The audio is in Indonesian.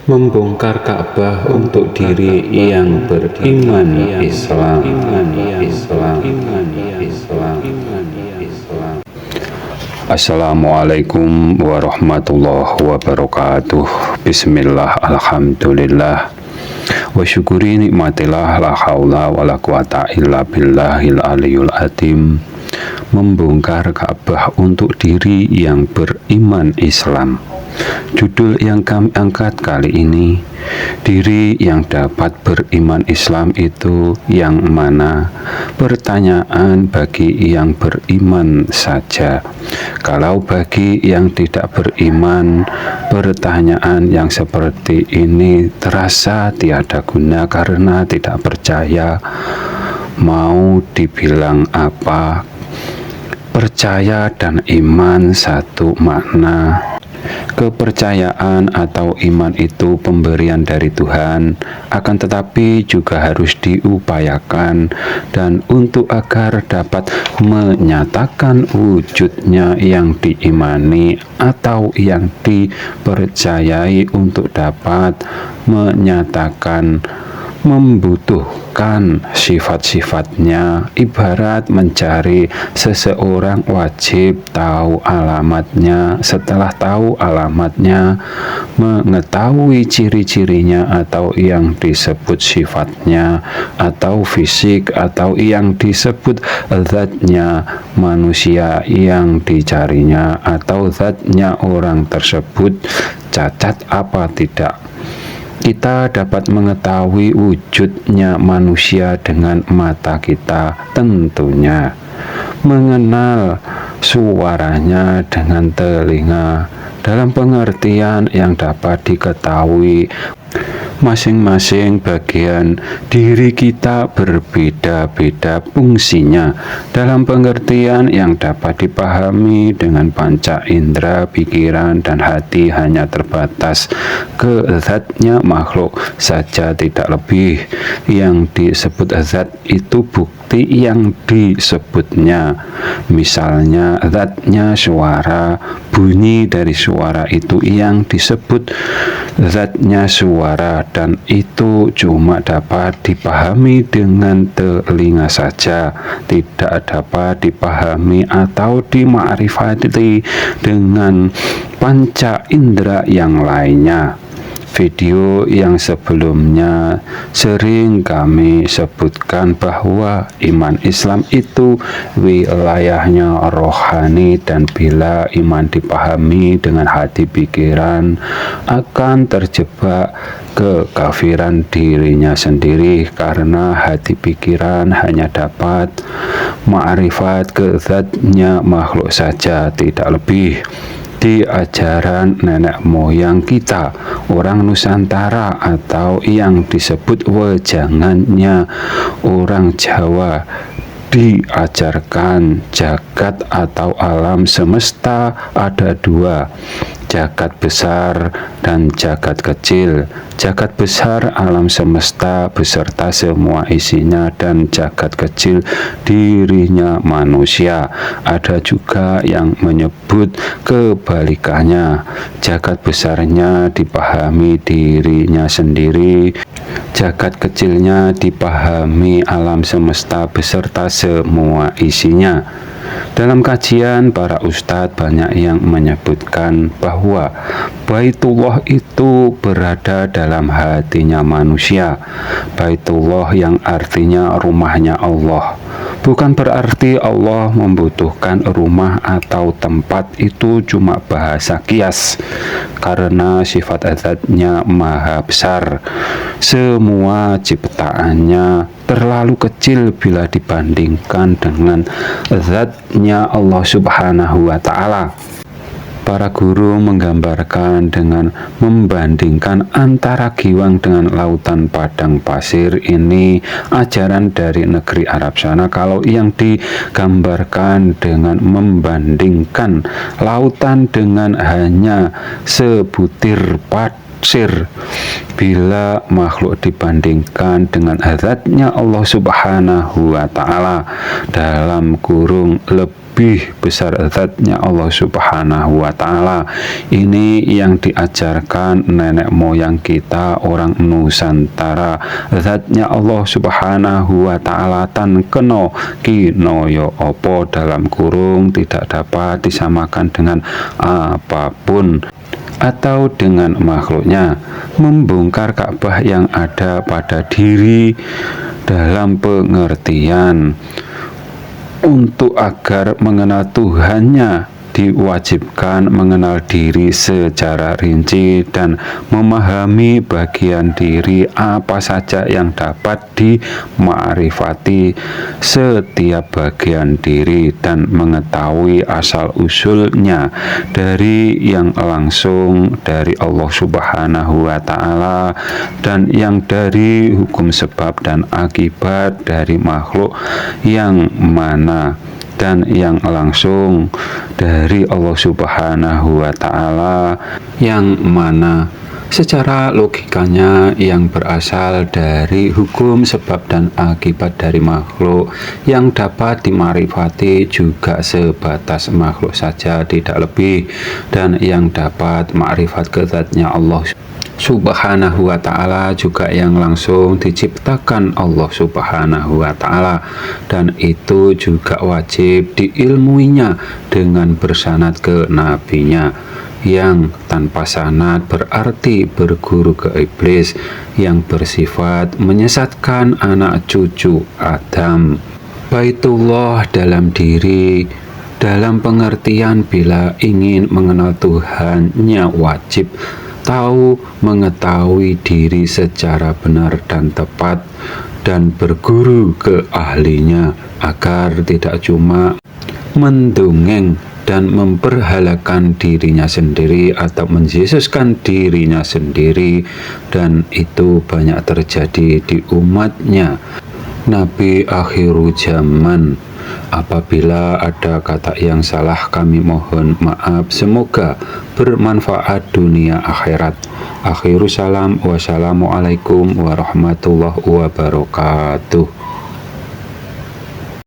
membongkar Ka'bah untuk diri yang beriman Islam. Assalamualaikum warahmatullahi wabarakatuh. Bismillah, alhamdulillah, wa syukuri nikmatillah, la haula wa la quwata illa billahil aliyul azim. Membongkar Ka'bah untuk diri yang beriman Islam. Judul yang kami angkat kali ini, diri yang dapat beriman Islam itu yang mana? Pertanyaan bagi yang beriman saja. Kalau bagi yang tidak beriman, pertanyaan yang seperti ini terasa tiada guna karena tidak percaya. Mau dibilang apa? Percaya dan iman satu makna. Kepercayaan atau iman itu pemberian dari Tuhan, akan tetapi juga harus diupayakan, dan untuk agar dapat menyatakan wujudnya yang diimani atau yang dipercayai, untuk dapat menyatakan membutuhkan sifat-sifatnya. Ibarat mencari seseorang wajib tahu alamatnya. Setelah tahu alamatnya, mengetahui ciri-cirinya atau yang disebut sifatnya, atau fisik, atau yang disebut zatnya manusia yang dicarinya, atau zatnya orang tersebut cacat apa tidak. Kita dapat mengetahui wujudnya manusia dengan mata kita tentunya, mengenal suaranya dengan telinga, dalam pengertian yang dapat diketahui. Masing-masing bagian diri kita berbeda-beda fungsinya, dalam pengertian yang dapat dipahami dengan panca indera, pikiran, dan hati hanya terbatas ke zatnya makhluk saja, tidak lebih. Yang disebut zat itu bukti yang disebutnya. Misalnya zatnya suara, bunyi dari suara itu yang disebut zatnya suara, dan itu cuma dapat dipahami dengan telinga saja, tidak dapat dipahami atau dimakrifati dengan panca indera yang lainnya. Video yang sebelumnya sering kami sebutkan bahwa iman Islam itu wilayahnya rohani, dan bila iman dipahami dengan hati pikiran akan terjebak kekafiran dirinya sendiri, karena hati pikiran hanya dapat ma'rifat ke zatnya makhluk saja, tidak lebih. Di ajaran nenek moyang kita, orang Nusantara, atau yang disebut wejangannya orang Jawa, diajarkan jagat atau alam semesta ada dua, jagat besar dan jagat kecil. Jagat besar alam semesta beserta semua isinya, dan jagat kecil dirinya manusia. Ada juga yang menyebut kebalikannya, jagat besarnya dipahami dirinya sendiri, jagat kecilnya dipahami alam semesta beserta semua isinya. Dalam kajian para ustadz banyak yang menyebutkan bahwa Baitullah itu berada dalam hatinya manusia. Baitullah yang artinya rumahnya Allah. Bukan berarti Allah membutuhkan rumah atau tempat, itu cuma bahasa kias, karena sifat zatnya maha besar. Semua ciptaannya terlalu kecil bila dibandingkan dengan zatnya Allah Subhanahu wa Ta'ala. Para guru menggambarkan dengan membandingkan antara giwang dengan lautan padang pasir. Ini ajaran dari negeri Arab sana. Kalau yang digambarkan dengan membandingkan lautan dengan hanya sebutir padi taksir bila makhluk dibandingkan dengan zatnya Allah Subhanahu wa Ta'ala, dalam kurung lebih besar zatnya Allah Subhanahu wa Ta'ala. Ini yang diajarkan nenek moyang kita orang Nusantara. Zatnya Allah Subhanahu wa Ta'ala tan keno kinoyo opo, dalam kurung tidak dapat disamakan dengan apapun atau dengan makhluknya. Membongkar Ka'bah yang ada pada diri dalam pengertian untuk agar mengenal Tuhannya diwajibkan mengenal diri secara rinci dan memahami bagian diri apa saja yang dapat dimakrifati setiap bagian diri dan mengetahui asal usulnya dari yang langsung dari Allah Subhanahu wa Ta'ala dan yang dari hukum sebab dan akibat dari makhluk yang mana, dan yang langsung dari Allah Subhanahu wa Ta'ala yang mana secara logikanya yang berasal dari hukum sebab dan akibat dari makhluk yang dapat dimarifati juga sebatas makhluk saja, tidak lebih, dan yang dapat makrifat ke zatnya Allah Subhanahu wa Ta'ala juga yang langsung diciptakan Allah Subhanahu wa Ta'ala, dan itu juga wajib diilmuinya dengan bersanad ke nabinya. Yang tanpa sanad berarti berguru ke iblis yang bersifat menyesatkan anak cucu Adam. Baitullah dalam diri, dalam pengertian bila ingin mengenal Tuhannya wajib tahu mengetahui diri secara benar dan tepat dan berguru ke ahlinya agar tidak cuma mendongeng dan memperhalakan dirinya sendiri atau menyesuskan dirinya sendiri, dan itu banyak terjadi di umatnya Nabi akhiru zaman. Apabila ada kata yang salah kami mohon maaf, semoga bermanfaat dunia akhirat. Akhiru salam, wassalamualaikum warahmatullahi wabarakatuh.